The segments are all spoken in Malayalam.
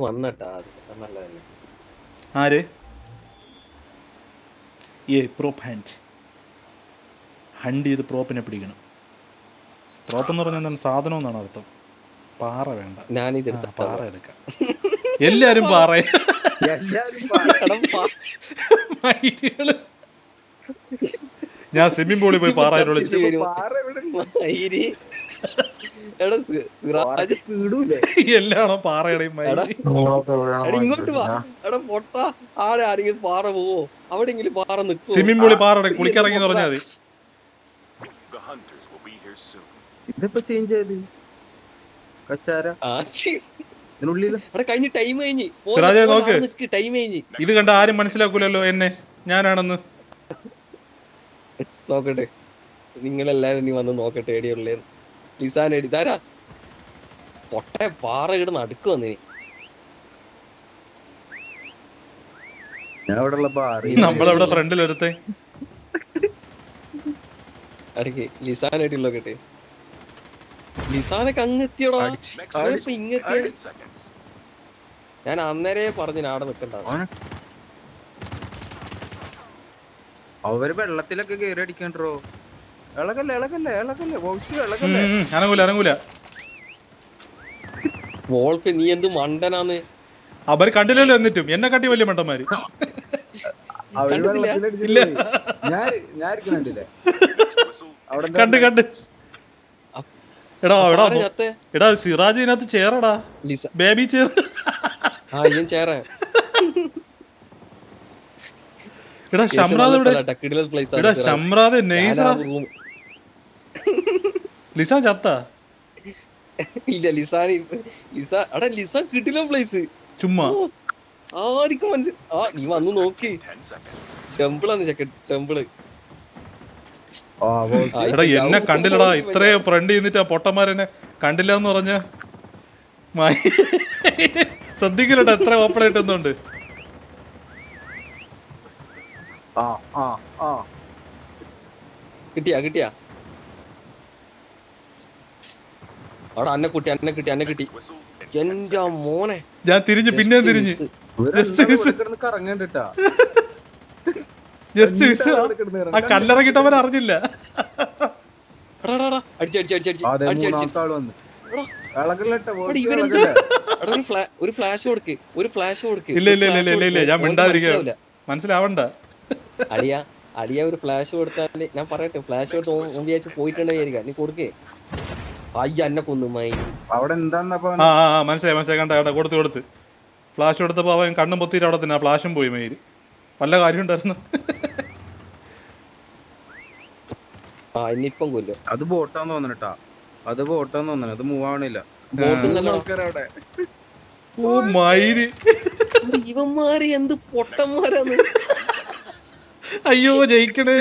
വന്നട്ടാ നല്ല തന്നെ. ആര് പ്രോപ്പ് ഹാൻഡ് ഹണ്ട് ചെയ്ത് പ്രോപ്പിനെ പിടിക്കണം. പ്രോപ്പ് എന്ന് പറഞ്ഞാൽ എന്താണ് സാധനം എന്നാണ് അർത്ഥം. പാറ വേണ്ട, പാറ എടുക്കാം. എല്ലാരും പാറ. ഞാൻ സ്വിമ്മിംഗ് പൂളിൽ പോയി പാറ എല്ലാണോ പാറയുടെയും ഇങ്ങോട്ട് വാ എടാ പൊട്ട ആടെ ആരെങ്കിലും പാറ പോവോ? അവിടെങ്കിലും പാറ നിൽക്കും. സ്വിമ്മിംഗ് പൂളിൽ പാറ കുളിക്കിറങ്ങി എന്ന് പറഞ്ഞാൽ മതി. ഇതിപ്പോ ചേഞ്ച് ചെയ്ത് കഴിഞ്ഞ ടൈം കഴിഞ്ഞ് സിറാജേ നോക്ക്, ടൈം കഴിഞ്ഞ്. ഇത് കണ്ട ആരും മനസ്സിലാക്കൂലല്ലോ എന്നെ ഞാനാണെന്ന്. നോക്കട്ടെ നിങ്ങളെല്ലാരും നീ വന്ന് നോക്കട്ടെ എടിയുള്ളേ. ലിസാൻ എടിതാരാ പൊട്ട പാറ ഇടുന്ന അടുക്ക് വന്നിനി. നമ്മളവിടെ ഫ്രണ്ടിലെടുത്തേ അടുക്ക് ലിസാൻ ആയിട്ടുള്ള നോക്കട്ടെ. ലിസാനൊക്കെ അങ്ങ് എത്തിയോടാ. ഇപ്പൊ ഇങ്ങെത്തിയ ഞാൻ അന്നേരെ പറഞ്ഞു ആടെ നിക്കണ്ട. അവര് വെള്ളത്തിലൊക്കെ കേറി അടിക്കണ്ടോ? ഇളകല്ലേ ഇളകല്ലേ ഇളകല്ലേ അനങ്ങൂല. വോൾക്ക് നീ എന്ത് മണ്ടനാന്ന്. അവര് കണ്ടില്ലല്ലോ, എന്നിട്ടും എന്നെ കാട്ടി വലിയ മണ്ടന്മാര്. കണ്ട് എടാ സിറാജ് ഇതിനകത്ത് ചേറടാ, ബേബി ചേർ. എടാ ഷംറാദ് എടാ ഷംറാദ് ലിസാ ചത്താ? ഇല്ല ലിസാൻ കിട്ടില്ല പ്ലേസ്. ചുമ്മാ ആർക്കും മനസ്സിൽ നീ വന്ന് നോക്കി. ടെമ്പിളാന്ന് ചെക്ക ടെമ്പിള്. എടാ എന്നെ കണ്ടില്ലടാ, ഇത്രയും ഫ്രണ്ട് ചെയ്തിട്ട് ആ പൊട്ടന്മാരെന്നെ കണ്ടില്ല എന്ന് പറഞ്ഞ ശ്രദ്ധിക്കില്ലട്ടാ എത്ര ഓപ്പൺ ആയിട്ടൊന്നുണ്ട്. കിട്ടിയാ അവിടെ അന്നെ കിട്ടി. എന്റെ മോനെ ഞാൻ തിരിഞ്ഞ് പിന്നെ തിരിഞ്ഞ് കറങ്ങണ്ടിട്ടാ. Just miss. ആ കല്ലറ കിട്ടവൻ അറിഞ്ഞില്ല. ഒരു ഫ്ലാഷ് കൊടുക്ക്. ഇല്ല ഞാൻ മിണ്ടാതിരിക്കുക, മനസ്സിലാവണ്ട. അളിയ ഒരു ഫ്ലാഷ് കൊടുത്താല് ഞാൻ പറയട്ടെ. ഫ്ലാഷ് കൊടുത്ത് വിചാരിച്ച് പോയിട്ടുണ്ടായിരിക്കാം. നീ കൊടുക്കേ. അയ്യ എന്നെ കൊന്നുമായി അവിടെ എന്താ മനസ്സിലായി കണ്ട കൊടുത്ത് ഫ്ലാഷ് കൊടുത്തപ്പോ അവൻ കണ്ണും പൊത്തിയിട്ട് അവിടെ തന്നെ ഫ്ലാഷും പോയി. മയില് വല്ല കാര്യം ഉണ്ടായിരുന്നു. ഇനിയിപ്പം കൊല്ലും. അത് ബോട്ടാന്ന് തോന്നണട്ടാ, അത് മൂവ് ആവണില്ല. ഓ മയില് ഇവന്മാര് എന്ത് പൊട്ടന്മാരാന്ന്. അയ്യോ ജയിക്കണേ.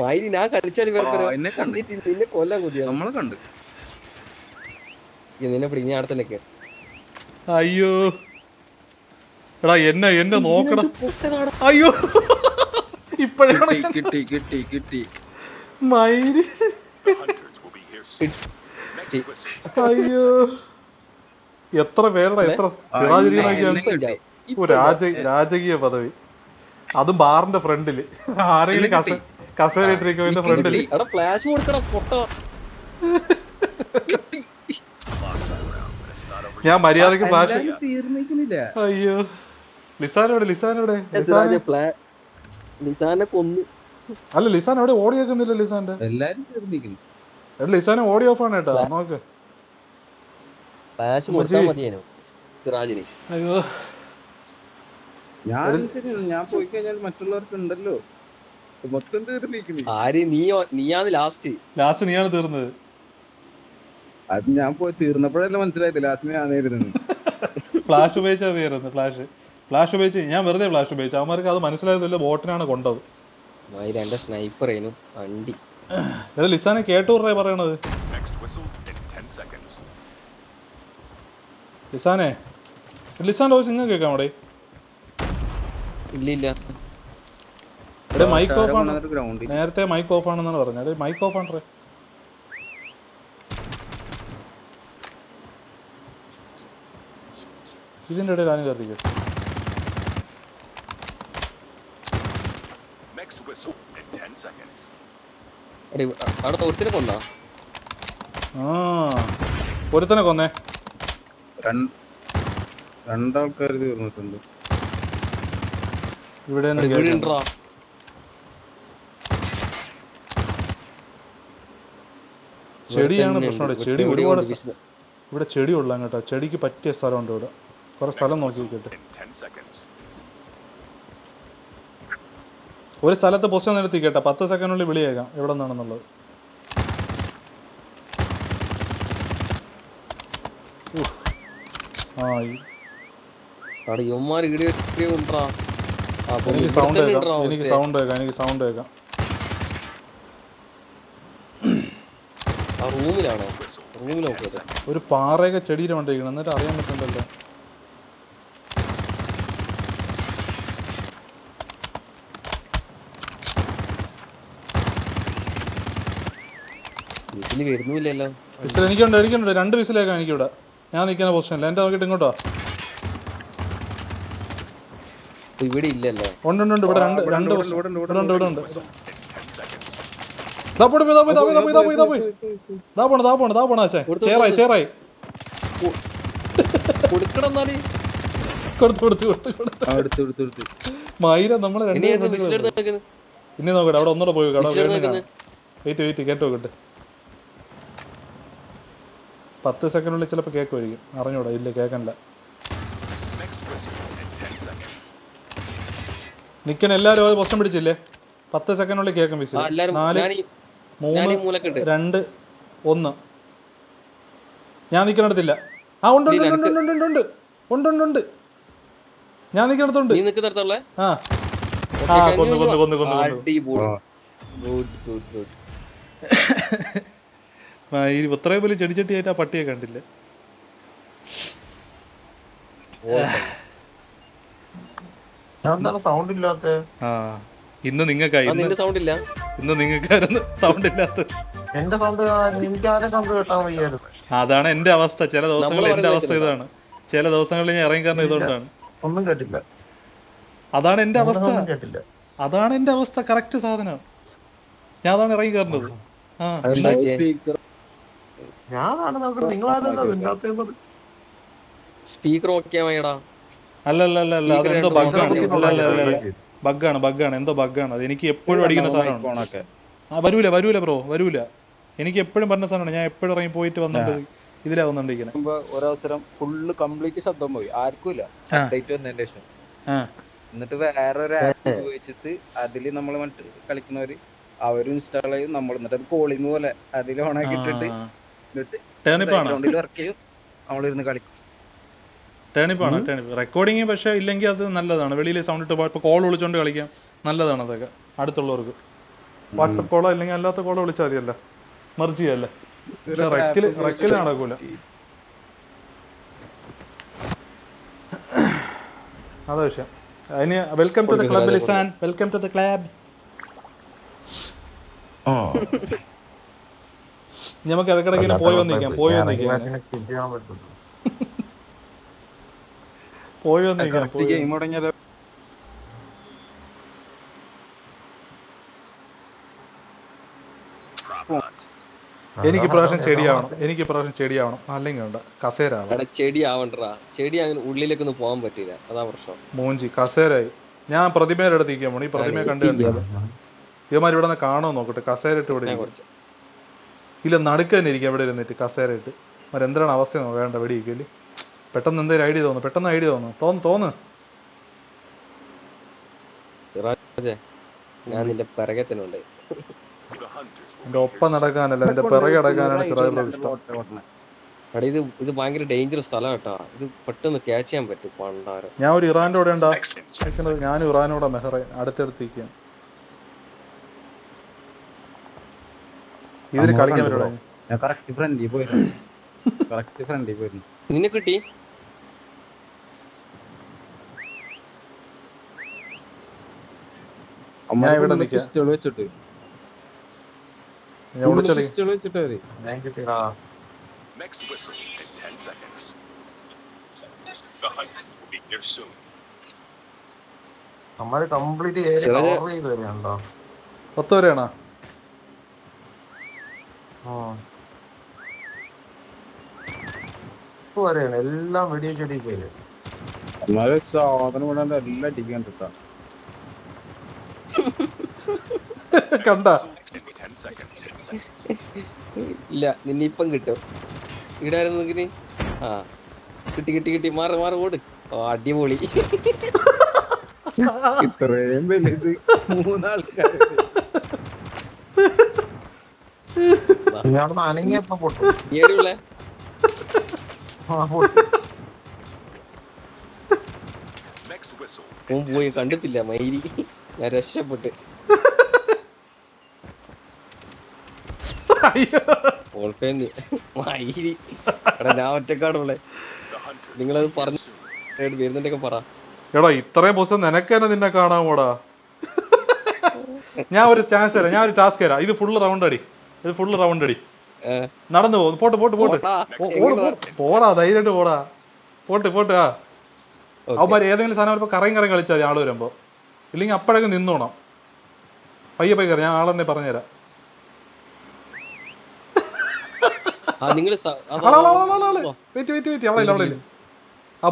മയില് ഞാൻ കളിച്ചാലും നിന്നെ കൊല്ലാൻ കൊതിയാ. നമ്മളെ കണ്ട് നിന്നെ പിടിഞ്ഞ അടുത്തല്ലേ. അയ്യോ എടാ എന്നെ നോക്കടാ. അയ്യോ ഇപ്പഴാണ് കിട്ടി മയില്. അയ്യോ എത്ര പേരുടെ എത്ര സിറാജിരിയാണ്. രാജകീയ പദവി, അതും ബാറിന്റെ ഫ്രണ്ടില്. ആരെങ്കിലും കസേരയിട്ടിരിക്കുന്നതിന്റെ ഫ്രണ്ടില്. ഫ്ലാഷ് കൊടുക്കണം പൊട്ട. ഞാൻ മര്യാദക്ക് ഫ്ലാഷ്. അയ്യോ ലിസാനോടെ ലിസാനെ കൊന്നു. അല്ല ലിസാൻ അവിടെ ഓടി വെക്കുന്നില്ല. ലിസാന്റെ ലിസാനെ ഓടി ഓഫ് ആണ് കേട്ടോ. നോക്ക് ഫ്ലാഷ് കൊടുത്താൽ മതിയേനു സിറാജിന്. അയ്യോ ഞാൻ പോയി കഴിഞ്ഞാൽ മറ്റുള്ളവർക്ക് ഉണ്ടല്ലോ. മൊത്തം തീർന്നിരിക്കുന്നു. ആര് നീയാണ് ലാസ്റ്റ് നീയാണ് തീർന്നത്. അത് ഞാൻ പോയി തീർന്നപ്പോഴല്ലേ മനസ്സിലായത് ലാസ്റ്റ് ഞാനായിരുന്നു. ഫ്ലാഷ് ഉപയോഗിച്ചാൽ തീരുന്നത്. ഫ്ലാഷ് ഉപയോഗിച്ച് ഞാൻ വെറുതെ ഫ്ലാഷ് ഉപയോഗിച്ചു. അവന്മാർക്ക് അത് മനസ്സിലായതല്ല, ബോട്ടിനാണ് കൊണ്ടത്. സ്നൈപ്പറേനും വണ്ടി. ലിസാനെ കേട്ടൂറേ പറയണത്. ലിസാന്റെ വോയിസ് ഇങ്ങനെ കേൾക്കാം അവിടെ. ഇല്ല മൈക്ക് ഓഫ് ആണ്. നേരത്തെ മൈക്ക് ഓഫ് ആണെന്നാണ് പറഞ്ഞത്. മൈക്ക് ഓഫ് ആണ്. ഇതിൻ്റെ ഇടയിൽ ആരും കയറിയിരിക്കും. അവിടെ ഒരുത്തിനെ കൊന്നാ? ആ ഒരുത്തനെ കൊന്നേ. രണ്ടാൾക്കാർ തീർന്നിട്ടുണ്ട്. ഇവിടെ ചെടിയാണ് പ്രശ്നം. ചെടി ഒരുപാട് ഇവിടെ ചെടി ഉള്ള കേട്ടോ. ചെടിക്ക് പറ്റിയ സ്ഥലമുണ്ട് ഇവിടെ. കുറെ സ്ഥലം നോക്കി വെക്കട്ടെ. ഒരു സ്ഥലത്ത് പൊസിഷൻ നിർത്തി കേട്ടോ. 10 സെക്കൻഡിനുള്ളിൽ വിളിയേക്കാം എവിടെ നിന്നാണെന്നുള്ളത്. എനിക്ക് സൗണ്ട് കേൾക്കാം. ഒരു പാറയൊക്കെ ചെടിയിൽ കൊണ്ടിരിക്കണം എന്നിട്ട് അറിയാൻ പറ്റണ്ടല്ലോ. വരുന്നില്ലല്ലോ. വിസിൽ എനിക്കുണ്ട് 2 വിസിലേക്കാം എനിക്കിവിടെ. ഞാൻ നിൽക്കുന്ന പൊസിഷനിൽ എൻ്റെ നോക്കിയിട്ട് ഇങ്ങോട്ടോ. ഇവിടെ ഇല്ലല്ലോ. ഉണ്ട് ഇവിടെ രണ്ട് ഉണ്ട്. ചേറായി മൈര നമ്മളെ ഇനി നോക്കട്ടെ. അവിടെ ഒന്നുകൂടെ പോയി വെയിറ്റ് കേട്ടോ നോക്കട്ടെ. 10 സെക്കൻഡിനുള്ളിൽ ചിലപ്പോൾ കേൾക്കുമായിരിക്കും. അറിഞ്ഞൂടാ. ഇല്ല കേൾക്കണില്ല. നിൽക്കാൻ എല്ലാവരും അത് പൊസം പിടിച്ചില്ലേ? 10 സെക്കൻഡിനുള്ളിൽ കേൾക്കും. വിസിൽ 4 3 2 1. ഞാൻ നിൽക്കുന്നിടത്തില്ല. ആ ഉണ്ട്. ഞാൻ നിൽക്കുന്നിടത്തുണ്ട്. ഇത്രയും വലിയ ചെടിച്ചട്ടിയായിട്ട് ആ പട്ടിയെ കണ്ടില്ല. സൗണ്ട് ഇല്ലാത്ത ഇന്ന് നിങ്ങൾക്കായിരുന്നു സൗണ്ട് ഇല്ലാത്ത. എന്റെ സൗണ്ട് എനിക്ക് ആരെ സൗണ്ട് കേട്ടാൻ വയ്യായിരുന്നു. അതാണ് എന്റെ അവസ്ഥ. ചില ദിവസങ്ങളിൽ എന്റെ അവസ്ഥ ഇതാണ്. ചില ദിവസങ്ങളിൽ ഞാൻ ഇറങ്ങി കാരണം ഇതുകൊണ്ടാണ്. ഒന്നും കേട്ടില്ല. അതാണ് എന്റെ അവസ്ഥ. കേട്ടില്ല. അതാണ് എന്റെ അവസ്ഥ. കറക്റ്റ് സാധനം. ഞാൻ അതാണ് ഇറങ്ങി കയറുന്നത്. ഞാനാണ് നോക്കുന്നത്. നിങ്ങളാണ് സ്പീക്കർ ഓക്കെ ആയടാ. അല്ല അതെന്തോ ബഗ്ഗാണ്. എന്തോ ബഗ്ഗാണ് അത്. എനിക്ക് എപ്പോഴും അടിക്കുന്ന സാധനമാണ്. വരൂല ബ്രോ വരൂല. എനിക്ക് എപ്പോഴും പറഞ്ഞ സാധനമാണ്. ഞാൻ എപ്പോഴും ഇറങ്ങി പോയിട്ട് വന്നിട്ട് ഇതിലാ വന്നോണ്ടിരിക്കുന്നത്. ഒരവസരം ഫുള്ള് കംപ്ലീറ്റ് ശബ്ദം പോയി. ആർക്കുമില്ല. അപ്ഡേറ്റ് വന്നതിന്റെ ശേഷം എന്നിട്ട് വേറൊരു ആപ്പ് ഉപയോഗിച്ചിട്ട് അതില് നമ്മൾ മറ്റു കളിക്കുന്നവര് അവരും ഇൻസ്റ്റാൾ ചെയ്യും. നമ്മൾ എന്നിട്ട് അത് കോളിംഗ് പോലെ അതിൽ ഓണാക്കി ഇട്ടിട്ട് വർക്ക് ചെയ്യും. നമ്മളിരുന്ന് കളിക്കും. ടേണിപ്പാണ് റെക്കോർഡിങ്. പക്ഷെ ഇല്ലെങ്കിൽ അത് നല്ലതാണ്. വെളിയിൽ സൗണ്ട് ഇട്ട് ഇപ്പോൾ കോൾ വിളിച്ചോണ്ട് കളിക്കാം. നല്ലതാണ് അതൊക്കെ അടുത്തുള്ളവർക്ക്. വാട്സപ്പ് കോളോ അല്ലെങ്കിൽ അല്ലാത്ത കോളോ വിളിച്ചാൽ മതിയല്ല. മെർജ് ചെയ്യല്ലേ. പക്ഷെ റെക്കിൽ നടക്കൂല. അതാ വിഷയം. അതിന് welcome to the club Lisan. Welcome to the club. നമുക്ക് ഇടയ്ക്കിടയ്ക്ക് പോയി വന്നിരിക്കാം. എനിക്ക് പ്രാവശ്യം ചെടിയാവണം. അല്ലെങ്കിൽ വേണ്ട കസേരാവണം. ചെടി ആവണ്ടാ. ചെടി അങ്ങനെ ഉള്ളിലേക്കൊന്നും പോകാൻ പറ്റില്ല. അതാ പ്രശ്നം. മോഞ്ചി കസേരായി. ഞാൻ പ്രതിമയുടെ അടുത്ത് ഇരിക്കാൻ പോണു. ഈ പ്രതിമയെ കണ്ടില്ല. ഇവന്മാർ ഇവിടെ നിന്ന് കാണോ നോക്കട്ടെ. കസേര ഇട്ട് ഇവിടെ ഇല്ല. നടുക്ക് തന്നെ ഇരിക്കാം. ഇവിടെ ഇരുന്നിട്ട് കസേര ഇട്ട് എന്താണ് അവസ്ഥ വേണ്ട. വെടിയിക്കല് പെട്ടെന്ന് എന്തെങ്കിലും ഐഡിയ തോന്നുന്നു. സിറാജേ, ഞാൻ നിന്റെ പിറകെ തന്നെ ഉണ്ട്. എന്റെ ഒപ്പം നടക്കാനല്ല, എന്റെ പിറകെ നടക്കാനാണ് സിറാജിന്റെ ഇഷ്ടം. ഇത് ഭയങ്കര ഡേഞ്ചറസ് സ്ഥലം കേട്ടാ. ഇത് പെട്ടെന്ന് ക്യാച്ച് ചെയ്യാൻ പറ്റും. പണ്ടാരം ഞാൻ ഒരു ഇറാന്റെ കൂടെ ഉണ്ടാ. ഞാൻ ഇറാനോടെ മെഹ്റൈൻ അടുത്തടുത്തിരിക്കുകയാണ്. ഇതിൽ കളിക്കാൻ പറ്റുള്ളൂ. നിന്നെ കിട്ടി. ഞാൻ ഇവിടെ നിൽക്കാം. നമ്മള് കംപ്ലീറ്റ് ഏരിയ സിറാജ് കവർ ചെയ്ത് തരുന്നുണ്ടോ? 10 വരെയാണോ? വരെയാണ് എല്ലാം വെടിവെച്ചടി ചെയ്ത്. എന്നാലും സാധനം വിടാണ്ട് എല്ലാം അടിക്കാൻ കിട്ടാം. കണ്ട ഇല്ല, നിന്നിപ്പം കിട്ടും. ഇടായിരുന്നു. ആ കിട്ടി മാറി ഓട്. ഓ അടിപൊളി. ഇത്രയും വലുത് 3 ആൾക്കാർ ഇയാളൊന്ന് അനങ്ങിയപ്പോ പൊട്ടും. ഏടുള്ള പോയി കണ്ടിട്ടില്ല മയിരി. ഞാൻ രക്ഷപ്പെട്ട്. മയിരി എടാ ഞാൻ ഒറ്റക്കാടുള്ളേ. നിങ്ങളത് പറഞ്ഞു വരുന്നുണ്ടൊക്കെ പറ. എടാ ഇത്രയും ദിവസം നിനക്ക് തന്നെ നിന്നെ കാണാമോടാ. ഞാൻ ഒരു ചാൻസ് തരാം, ഞാൻ ഒരു ടാസ്ക് തരാം. ഇത് ഫുള്ള് റൗണ്ട് അടി. നടന്നു പോകും. പോട്ട് പോടാ, ധൈര്യമായിട്ട് പോടാ. പോട്ട് ആ അവന്മാർ ഏതെങ്കിലും സാധനം വരുമ്പോ കറയും കളിച്ചാൽ മതി ആള് വരുമ്പോ. ഇല്ലെങ്കിൽ അപ്പോഴൊക്കെ നിന്നോണം. പയ്യെ കയറി. ഞാൻ ആളെന്നെ പറഞ്ഞുതരാം. വെയിറ്റ് അവിടെ ഇല്ല.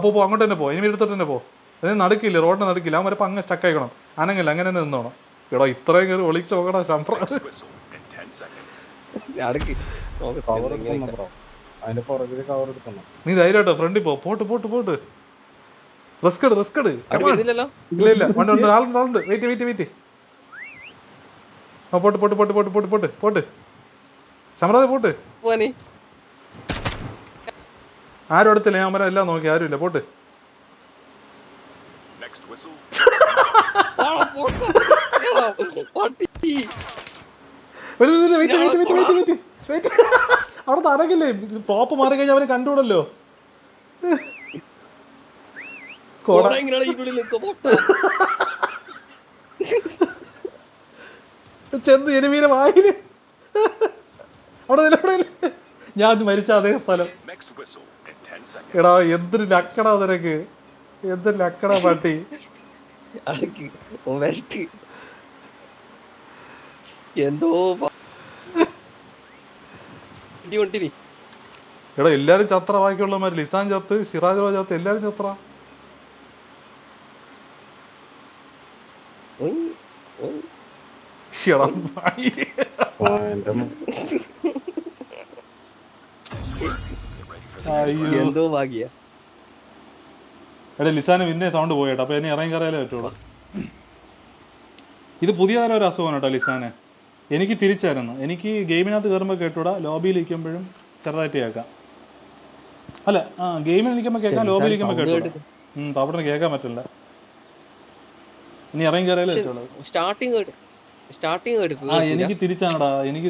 പോ അങ്ങോട്ട് തന്നെ പോ. ഇനി എടുത്തിട്ട് തന്നെ പോ. അതിന് നടുക്കില്ല, റോഡിന് നടുക്കില്ല. അവൻ വരപ്പോ അങ്ങ് സ്റ്റക്ക് ആയിക്കണം. അനങ്ങില്ല, അങ്ങനെ തന്നെ നിന്നോണം. എടാ ഇത്രയും കയറി ഒളിച്ച് നോക്കടാ ശമ്പറ. അതിന്റെ പുറകില് കവർ എടുക്കണം. നീ ധൈര്യമായിട്ടോ ഫ്രണ്ടിൽ പോട്ട്. റിസ്ക് എടു. ഇല്ല ആളുണ്ട്. വെയിറ്റ്. ആ പോട്ട്. ശമ്പറ പോട്ട്. ആരും അടുത്തില്ല. ഞാൻ മരം എല്ലാം നോക്കി, ആരും ഇല്ല. പോട്ട്. അവിടെ തറകില്ലേ, ടോപ്പ് മാറി കഴിഞ്ഞാൽ അവന് കണ്ടുകൂടല്ലോ. ചെന്ന് എനിമീനെ വായില്. അവിടെ ഞാൻ മരിച്ച അതേ സ്ഥലം. എടാ എന്തൊരു ലക്കടാ നിനക്ക്, എന്തൊരു ലക്കടാ പാട്ടി. എന്തോ എടാ എല്ലാരും ചത്ര. ബാക്കിയുള്ളമാര് ലിസാൻ ചത്ത്, സിറാജ് ചത്ത്, എല്ലാരും ചത്ര. എന്തോ ഭാഗ്യ. എടാ ലിസാന് പിന്നെ സൗണ്ട് പോയേട്ടാ. അപ്പൊ എന്നെ ഇറങ്ങി കയറിയാലേ പറ്റുള്ളൂ. ഇത് പുതിയ തരം ഒരു അസുഖമാണ് കേട്ടോ ലിസാന്. എനിക്ക് തിരിച്ചായിരുന്നു. എനിക്ക് ഗെയിമിനകത്ത് കയറുമ്പോൾ കേട്ടൂടാ, ലോബിയിൽ ഇരിക്കുമ്പോഴും ചെറുതായിട്ട് കേൾക്കാം. അല്ല ഗെയിമിൽ നിൽക്കുമ്പോൾ കേൾക്കാം, ലോബിയിൽ ഇരിക്കുമ്പോൾ കേട്ടൂടാ. അവിടെ കേൾക്കാൻ പറ്റില്ല. ഇനി ഇറങ്ങി കയറിയാലേ പറ്റുള്ളൂ. എനിക്ക്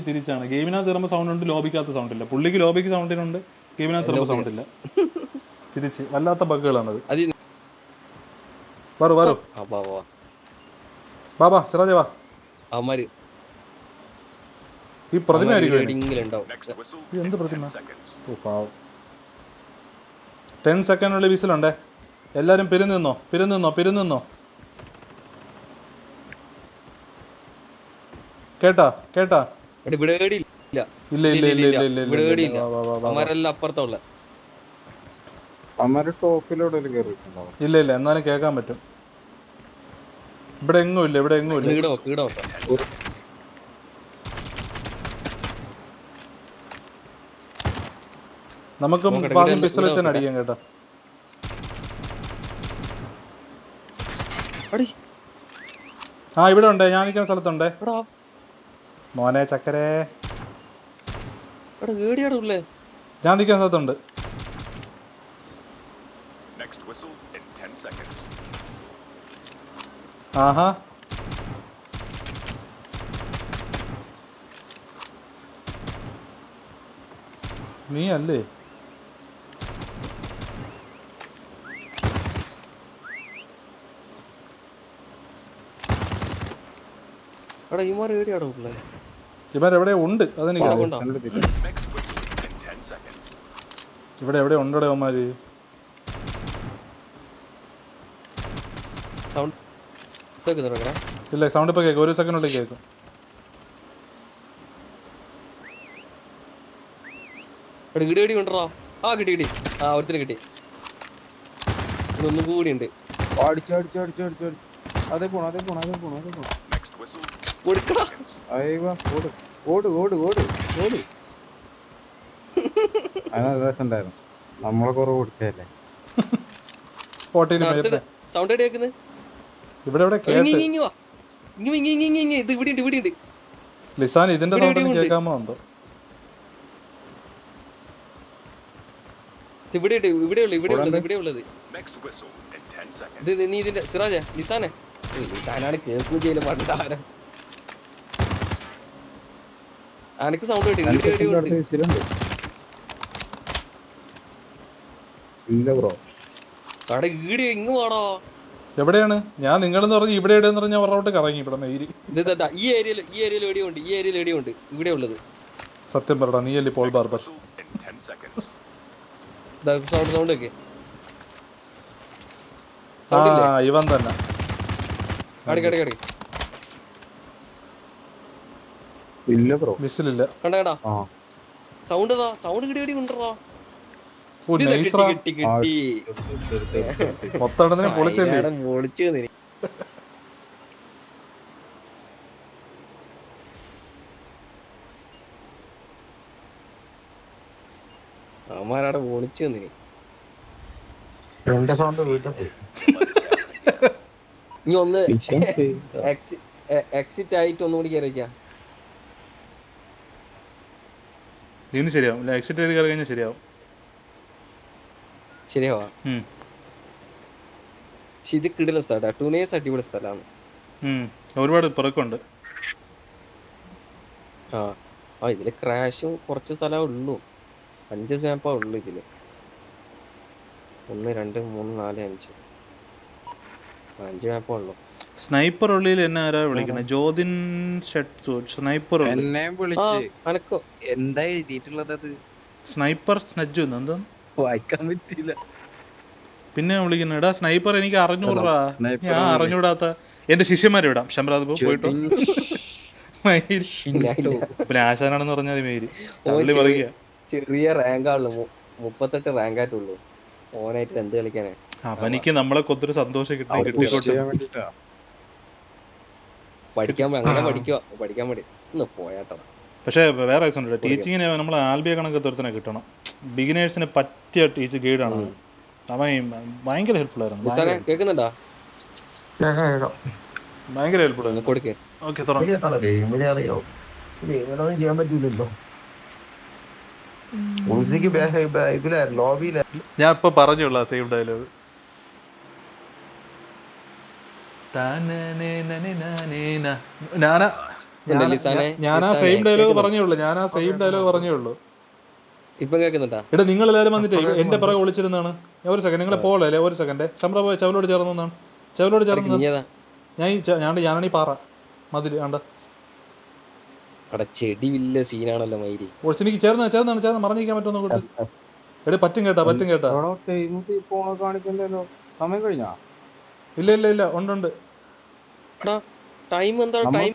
തിരിച്ചാണ്. ഗെയിമിനകത്ത് കയറുമ്പോൾ സൗണ്ട് ഉണ്ട്, ലോബിക്കകത്ത് സൗണ്ട് ഇല്ല. പുള്ളിക്ക് ലോബിക്ക് സൗണ്ടിനുണ്ട്, ഗെയിമിനകത്ത് കയറുമ്പോൾ സൗണ്ട് ഇല്ല. തിരിച്ച് വല്ലാത്ത ബഗ്ഗുകളാണത്. വാ സിറാജ് വാ. ഈ പ്രതിമ എന്ത് പ്രതിമ? ഓ പാവം. 10 സെക്കൻഡിനുള്ളിൽ വിസിലുണ്ടേ. എല്ലാരും പിരിനിന്നോ. കേട്ടാ ഇല്ല എന്നാലും കേൾക്കാൻ പറ്റും. ഇവിടെ എങ്ങും ഇല്ല. നമുക്ക് ആദ്യം പിസ്റ്റൾ വെച്ച് അടിക്കാം കേട്ടോ. ഇവിടെ ഉണ്ടേ, ഞാൻ നിൽക്കുന്ന സ്ഥലത്തുണ്ടേ. മോനെ ചക്കരേ, ഞാൻ നിൽക്കുന്ന സ്ഥലത്തുണ്ട്. ആഹാ നീ അല്ലേ? ഇവരെവിടെ ഉണ്ട് അതെനിക്ക് ഇവിടെ എവിടെ ഉണ്ടോ അവന്മാര്? സൗണ്ട് കേൾക്കുന്നുണ്ടോ? ഇല്ല, സൗണ്ട് ഇപ്പൊ കേൾക്കും, ഒരു സെക്കൻഡ് കേൾക്കും. ഇടി കൊണ്ടോ? ആ കിട്ടി കിട്ടി. ആ ഒരുത്തിന് കിട്ടി. ഒന്നും കൂടി ഉണ്ട്. അടിച്ചു. അതേ പോണു. കൊടുക്കടാ. അയ്യോ ഓട്. അത് രസമുണ്ടായിരുന്നു. നമ്മളെ കുറെ ഓടിച്ചല്ലേ. സൗണ്ട് എവിടെ കേൾക്കുന്നത്? ഇവിടെ ഇത് ഇവിടെ ഉണ്ട്. ലിസാൻ ഇതിന്റെ സൗണ്ട് കേൾക്കാമോ എന്തോ? ഇവിടെ ഉള്ളത്. നീ ഇതിന്റെ സിറാജ ലിസാനാണ് കേൾക്കുകയും ചെയ്യല് പാട്ട് സാധനം. അനക്ക് സൗണ്ട് കേട്ടി? ഇല്ല ബ്രോ, അവിടെ ഈടി ഇങ്ങ് പോടോ. എവിടെയാണ്? ഞാൻ നിങ്ങളെന്ന് പറഞ്ഞു ഇവിടെ എവിടെയെന്ന് പറഞ്ഞാൽ പറഞ്ഞോട്ട് കറങ്ങി ഇവിടെ മേരി. ഈ ഏരിയയിൽ എവിടെയുണ്ട്. ഇവിടെ ഉള്ളത്. സത്യം പറടാ, നീ അല്ലേ പോൾ ബാർബർ? സൗണ്ട് ഒക്കെ ഇവൻ തന്നെ. ഇല്ല ബ്രോ, മിസ്സിലില്ല. കണ്ടാ സൗണ്ട് കിടി കൊണ്ടുവരാ. കിട്ടി. മൊത്തം പൊളിച്ചല്ലേ? പൊളിച്ചു. അമ്മാരാടെ പൊളിച്ചു തന്നിന്. എന്റെ സൗണ്ട് വീട്ടിൽ പോയി. ഇനി ഒന്ന് എക്സിറ്റ് ആയിട്ട് ഒന്നുകൂടി കയറിക്കാം. ഇതിന് ശരിയാവും. എക്സിറ്റ് ആയിട്ട് കയറി കഴിഞ്ഞാൽ ശരിയാവും. ശരിയാവാ. പക്ഷെ ഇത് കിടില സ്ഥലം. ടൂനേസ് അടിപൊളി സ്ഥലമാണ്. ഒരുപാട് പിറക്കുണ്ട്. ഇതില് ക്രാഷും കുറച്ച് സ്ഥലമേ ഉള്ളൂ. 5 സ്നാപ്പാ ഉള്ളു ഇതില്. 1 2 3 4 5 മാപ്പാ ഉള്ളു. സ്നൈപ്പർ ഉള്ളിൽ എന്നെ ആരാ വിളിക്കണേ? ജോതിൻ സ്നൈപ്പർ എന്നെ വിളിച്ച്. അനക്കോ എന്താ എഴുതിയിട്ടുള്ളത്? അത് സ്നൈപ്പർ സ്നജ്ജു എന്താ വായിക്കാൻ പറ്റില്ല. പിന്നെ വിളിക്കുന്ന എടാ സ്നൈപ്പർ എനിക്ക് 600 രൂപ. ഞാൻ അറിഞ്ഞൂടാത്ത എന്റെ ശിഷ്യന്മാരെ വിടാം. ശമ്പരാത് പോയിട്ടോ. പിന്നെ ആശാനാണെന്ന് പറഞ്ഞാൽ മേരി തള്ളി പറയുക. ചെറിയ റാങ്കാണല്ലോ, 38 റാങ്കായിട്ടുള്ളൂ. ഓനായിട്ട് എന്ത് കളിക്കാനേ? അവനിക്ക് നമ്മളെ കൊത്തൊരു സന്തോഷം പഠിക്കാൻ വേണ്ടി ഒന്ന് പോയാട്ടോ. പക്ഷെ വേറെ ഉണ്ട്, ടീച്ചിങ്ങിന് നമ്മൾ ആൽബിയ കണക്കത്തെ ഒരുത്തനെ കിട്ടണം. ബിഗിനേഴ്സിന് പറ്റിയ ടീച്ചർ ഗൈഡാണ് അവൻ. ഭയങ്കര ഹെൽപ്ഫുൾ ആയിരുന്നു. കേൾക്കുന്നുണ്ടോ? ഭയങ്കര ഹെൽപ്ഫുൾ ആയിരുന്നു. കൊടുക്കേ. ഓക്കെ, അറിയോ ഇങ്ങനൊന്നും ചെയ്യാൻ പറ്റൂലല്ലോ. ലോബിയില ഞാൻ ഇപ്പൊ പറഞ്ഞുള്ള സേവ് ഡയലോഗ്. ഞാനാ സെയിം ഡയലോഗ് പറഞ്ഞേ ഉള്ളൂ. ഇപ്പൊ കേൾക്കുന്നുണ്ടാ? എടാ നിങ്ങൾ എല്ലാവരും വന്നിട്ട് എന്റെ പിറകെ ഒളിച്ചിരുന്നാണ്. ഒരു സെക്കൻഡ്, നിങ്ങളെ പോളല്ലേ? ഒരു സെക്കൻഡ്. ചമ്പ്ര പോയ ചവലോട് ചേർന്നാണ്. ഞാനാണ് ഈ പാറ മതില് കണ്ട. ചെടി വലിയ സീനാണല്ലോ മയിരി. എനിക്ക് ചേർന്ന് മറിഞ്ഞിരിക്കാൻ പറ്റുന്ന കൂട്ട്. എടാ പറ്റും കേട്ടാ. സമയം കഴിഞ്ഞാ? ഇല്ല ഉണ്ട്. ടൈം എന്താ? Time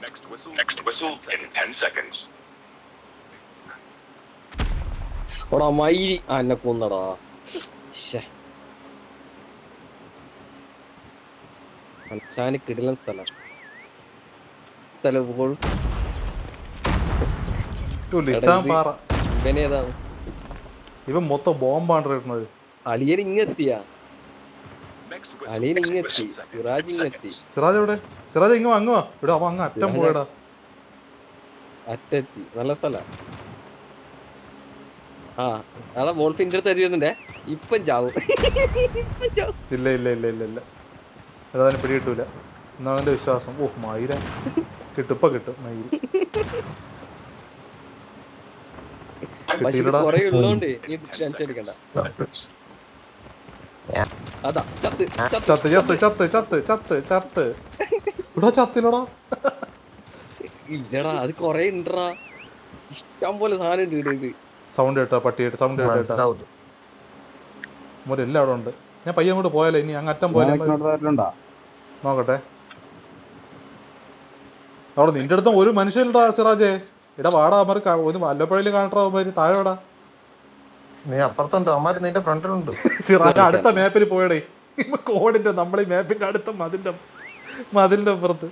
Next whistle in 10 seconds. ഓടാ മയിരി എന്നെ കൊന്നടാ. കിടിലൻ സ്ഥലം. ഇവൻ മൊത്തം ബോംബാണ് ഇടുന്നത്. അളിയൻ ഇങ്ങെത്തിയാ? സിറാജ് എവിടെ? സിറാജ് ഇങ്ങ് അങ്ങ് വാ. ഇവിടെ അവൻ അങ്ങ് അറ്റം പോയടാ. അറ്റെത്തി. നല്ല സ്ഥല. അതാ വോൾഫിന്റെ അടുത്ത് അറിയുന്നുണ്ടേ. ഇപ്പം ചാവും. ഇല്ല അതവന് പിടി കിട്ടൂല എന്നാണ് എന്റെ വിശ്വാസം. ഓ മയിര കിട്ടും. ഇപ്പൊ കിട്ടും മയിര്. ഇല്ലടാ, അത് കൊറേ ഉണ്ടടാ. ഇഷ്ടം പോലെ സാധനം ഉണ്ട് ഇവിടെ. ഇത് സൗണ്ട് കേട്ടോ, പട്ടിയായിട്ട് സൗണ്ട് കേട്ടോ. മനസ്സിലാവും. എല്ലാം അവിടെ ഉണ്ട്. ഞാൻ പയ്യൻ അങ്ങോട്ട് പോയാലോ, ഇനി അങ്ങ് അറ്റം പോലെ നോക്കട്ടെ. അവിടെ നിന്റെ അടുത്തും ഒരു മനുഷ്യനിടാ സിറാജേ. ഇടാ വാടാ, അവർക്ക് ഒരു വല്ലപ്പുഴയിൽ കാണട്ടാ, അവര് താഴെടാ. നീ അപ്പുറത്തുണ്ട്, അവന്മാര് നിന്റെ ഫ്രണ്ടിലുണ്ട്. സിറാജ് അടുത്ത മാപ്പിൽ പോയടേ, കോഡിന്റെ നമ്മളീ മാപ്പിന്റെ അടുത്ത മതിലിന്റെ അപ്പുറത്ത്.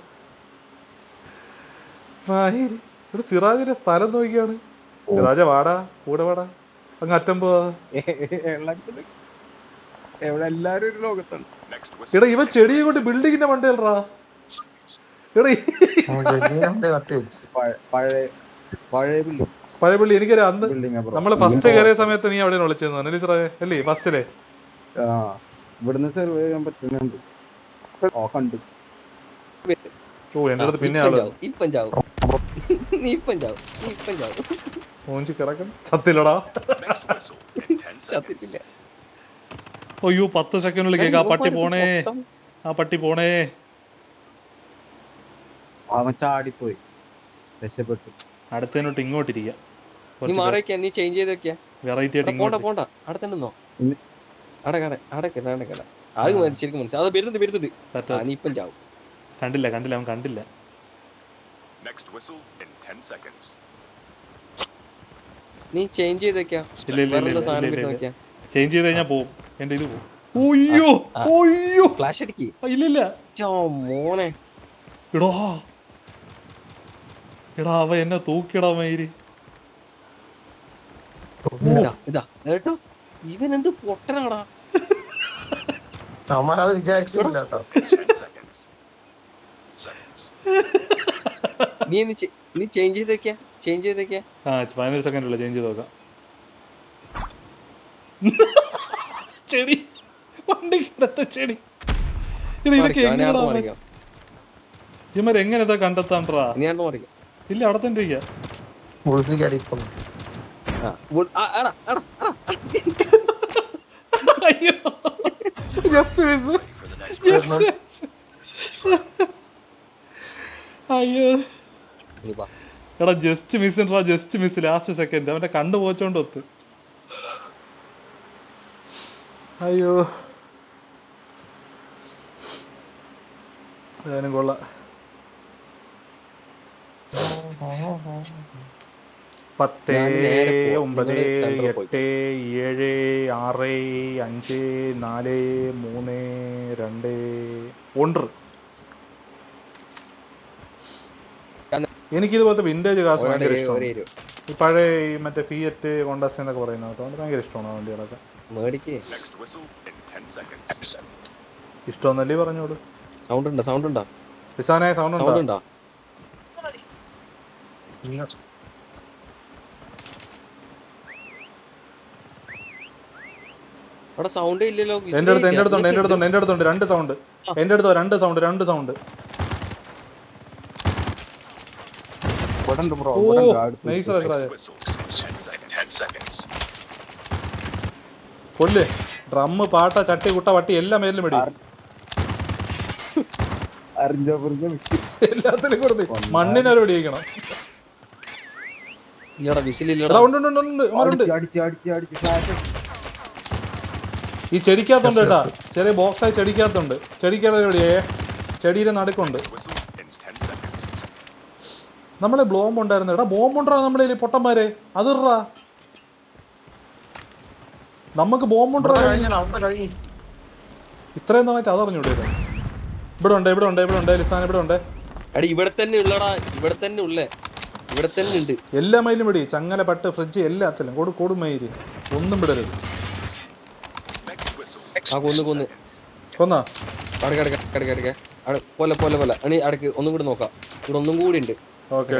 ഇവിടെ സിറാജിന്റെ സ്ഥലം നോക്കിയാണ്. സിറാജ വാടാ, കൂടെ വാടാ, അങ്ങ് അറ്റം പോവാ. എല്ലാരും ഒരു ലോകത്താണ്. Next എടാ whistle. ഇവൻ ചെടിയെ കൊണ്ട് ബിൽഡിങ്ങിന്റെ മണ്ടേൽറാ. എടാ പഴയ പള്ളി എനിക്കറിയാം. അന്ന് നമ്മള് ഫസ്റ്റ് കയറിയ സമയത്ത് നീ അവിടെ വിളിച്ചെന്ന് അല്ലേ സിറാജ്? അല്ലേ ഫസ്റ്റിലെ? ഇവിടുന്ന് സെർവ് ചെയ്യാൻ പറ്റുന്നുണ്ട്. കണ്ടു. ഓ എന്റെ അടുത്ത് പിന്നെ മോഞ്ചി കിടക്കൻ ചത്തില്ലടാ. Next whistle in 10 seconds. അയ്യോ 10 സെക്കൻഡിൽ കേക്ക്. ആ പട്ടി പോണേ, ആ പട്ടി പോണേ. അവൻ ചാടിപ്പോയി, രക്ഷപ്പെട്ടു. അടുത്തതിനോട്ട് ഇങ്ങോട്ടിരിക്കാം. നീ ചേഞ്ച് ചെയ്തൊക്കെയാ. വെറൈറ്റി ആയിട്ട് പോണ്ട ഇങ്ങോട്ട്. പോണ്ട, അവിടെ തന്നെ നിന്നോ. അത് ശരിക്കും മനസ്സിലായി. അത് വരുന്നുണ്ട്. നീ ഇപ്പം ചാവും. കണ്ടില്ല അവൻ കണ്ടില്ല. Next whistle in 10 seconds. നീ ചേഞ്ച് ചെയ്തൊക്കെയാ. ഇല്ല ചേഞ്ച് ചെയ്ത് കഴിഞ്ഞാൽ പോവും. എന്റെ ഇത് പോവും. ഒയ്യോ ഫ്ലാഷ് അടിക്ക്. ഇല്ലില്ല മോനെ. എടാ അവ എന്നെ തൂക്കിടാ മയില്. ഇതാ കേട്ടോ, ഇവൻ എന്ത് പൊട്ടനാടാ. അവന്മാരത് വിചാരിച്ചില്ല കേട്ടോ. 10 seconds. നീ ചേഞ്ച് ചെയ്തൊക്കെയാ. 15 സെക്കൻഡ് ഉള്ള ചേഞ്ച് ചെയ്ത് നോക്കാം. ചെടി വണ്ടിക്കടുത്ത ചെടി. ഇതൊക്കെ ഇവന്മാരെങ്ങനെ ഇതാ കണ്ടെത്താണ്ടാ? ഇല്ല അവിടെ തന്നെ ഇരിക്കാം. അയ്യോ ജസ്റ്റ് മിസ്. അയ്യോ എടാ ജസ്റ്റ് മിസ് ലാസ്റ്റ് സെക്കൻഡ്. അവന്റെ കണ്ണു പോച്ചോണ്ട് ഒത്ത്. അയ്യോ അതിനും കൊള്ളാം. 10, 9, 8, 7, 6, 5, 4, 3, 2, 1. എനിക്കിതുപോലത്തെ വിന്റേജ് കാർസ് ഭയങ്കര ഇഷ്ടമാണ്. ഈ പഴയ മറ്റേ ഫിയറ്റ് കോണ്ടസ് എന്നൊക്കെ പറയുന്നത് അതുകൊണ്ട് ഭയങ്കര ഇഷ്ടമാണ് ആ വണ്ടികളൊക്കെ. ഇഷ്ടമൊന്നല്ലേ പറഞ്ഞോളൂ. സൗണ്ട് ഉണ്ടോ? നിസാനെ സൗണ്ട് ഉണ്ടോ? അവിടെ സൗണ്ട് ഇല്ലല്ലോ. എന്റെ അടുത്തുണ്ട് 2 സൗണ്ട്. എന്റെ അടുത്തോ 2 സൗണ്ട്. കൊല്ല് ഡ്രമ്മ് പാട്ട ചട്ടി കുട്ട വട്ടി എല്ലാം മേലിലും വെടി. എല്ലാത്തിനും കൊടുത്ത് മണ്ണിനൊരു വെടിയിക്കണം. ഈ ചെടിക്കകത്തുണ്ട് കേട്ടാ, ചെറിയ ബോക്സായി ചെടിക്കകത്തുണ്ട്. ചെടിക്കകത്ത് എവിടെയേ ചെടിയുടെ നടുക്കുണ്ട്. നമ്മളെ ബോംബ് ഉണ്ടായിരുന്നു. എടാ ബോംബുണ്ടാ നമ്മളെ പൊട്ടന്മാരെ, അതിറാ നമുക്ക് ബോംബുണ്ടാ. ഇത്രയും നാളായിട്ട് അതറിഞ്ഞൂടെ? ഇവിടെ ഉണ്ട് ലിസാൻ, ഇവിടെ ഉണ്ട്. ഇവിടെ തന്നെ ഉണ്ട്. എല്ലാ മയിലും പിടി, ചങ്ങല പട്ട് ഫ്രിഡ്ജ് എല്ലാത്തിലും കൊടുമയില് ഒന്നും വിടരുത്. കൊന്നാ പോലെ അടക്ക് ഒന്നും കൂടി നോക്കാം. ഇവിടെ ഒന്നും കൂടി ഉണ്ട്. ഓക്കെ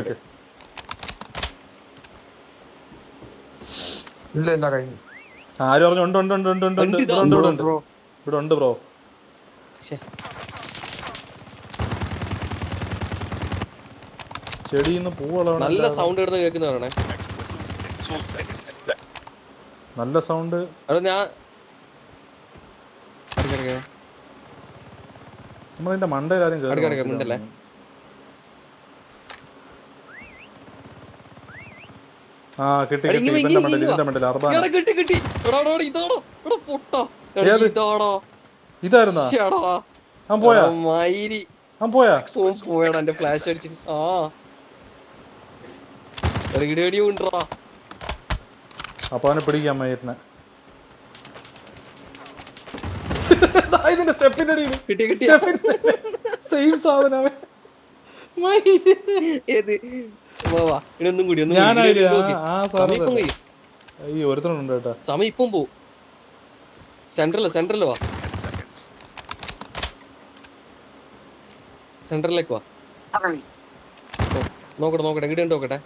ആരും പറഞ്ഞു? ഇവിടെ ഉണ്ട് ബ്രോ. ചെടിന്ന് പൂവളാണ്. നല്ല സൗണ്ട് ഇടുന്ന കേൾക്കുന്നതാണ്. നല്ല സൗണ്ട്. നമ്മളതിന്റെ മണ്ടയിലാരും ആ കിട്ടി കിട്ടി ഇവന്റെ മണ്ടയിൽ ഇതിന്റെ മണ്ടയിൽ അർബാന എടാ, കിട്ടി കിട്ടി. എടാ, എടാ, ഇതാടോ. എടാ, പൊട്ടാ. എടാ, ഏത്? ഇതാടോ. ഇതായിരുന്നാ ശ്ശെടാ. അവൻ പോയാ എടാ, മയിരി. അവൻ പോയാ ഓൻ പോയടാ എന്റെ ഫ്ലാഷ് അടിച്ചിട്ട്. ആ റീഡിയോ ഉണ്ടോ? അപ്പൊ അവനെ പിടിക്കാം മയിലിനെ ഇതിന്റെ സ്റ്റെപ്പിന്റെ അടിയിൽ കിട്ടി കിട്ടി. സെയിം സാധനം അവൻ ഏത്? വാ, വാ. ഇനി ഒന്നും കൂടി ഒന്നും കൂടി. ഞാനായില്ലേ ഇനി നോക്ക്. ആ സമയം സാധനം ഇപ്പം കഴിയും. ഈ ഒരുത്തനുണ്ട് കേട്ടാ സമയം ഇപ്പം പോവും. സെന്ററില് വാ. 10 seconds. സെന്ററിലേക്ക് വാ. നോക്കട്ടെ ഇവിടെ ഉണ്ട് നോക്കട്ടെ.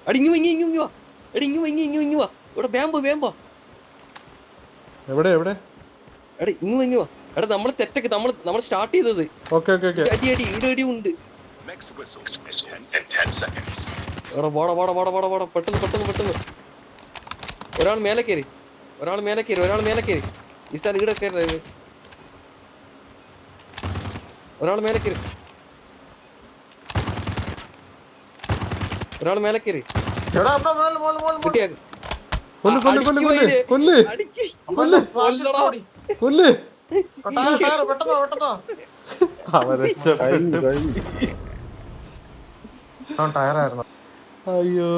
അടി ഇങ്ങു വാ. എടി ഇങ്ങു വാ. ഇവിടെ വേമ്പോ. എവിടെ എവിടെ എടി ഇങ്ങു വാ. എടാ നമ്മള് തെറ്റൊക്കെ നമ്മൾ സ്റ്റാർട്ട് ചെയ്തത്. ഓക്കെ ഓക്കെ ഓക്കെ അടി ഇവിടെ ഉണ്ട്. Next whistle in 10 seconds. എടാ വാടാ. പെട്ടെന്ന്. ഒരാൾ മേലെ കയറി. ഈ സ്ഥലം ഇവിടെ കയറി. ഒരാൾ മേലെ കയറി. എടാ അമ്മ മോൾ കിട്ടിയാ കൊല്ല് പെട്ടെന്നോ അവൻ രക്ഷപ്പെട്ടു. ടയറായിരുന്നു. അയ്യോ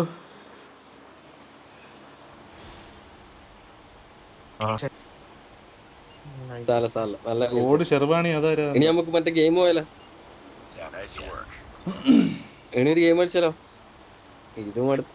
സാല നല്ല ഓട് ഷെർവാണി അതാരാ ഇനി നമുക്ക് മറ്റേ ഗെയിം പോയാലോ? Nice work. ഇനി ഒരു ഗെയിം കളിച്ചാലോ? ഇതും അടുത്ത്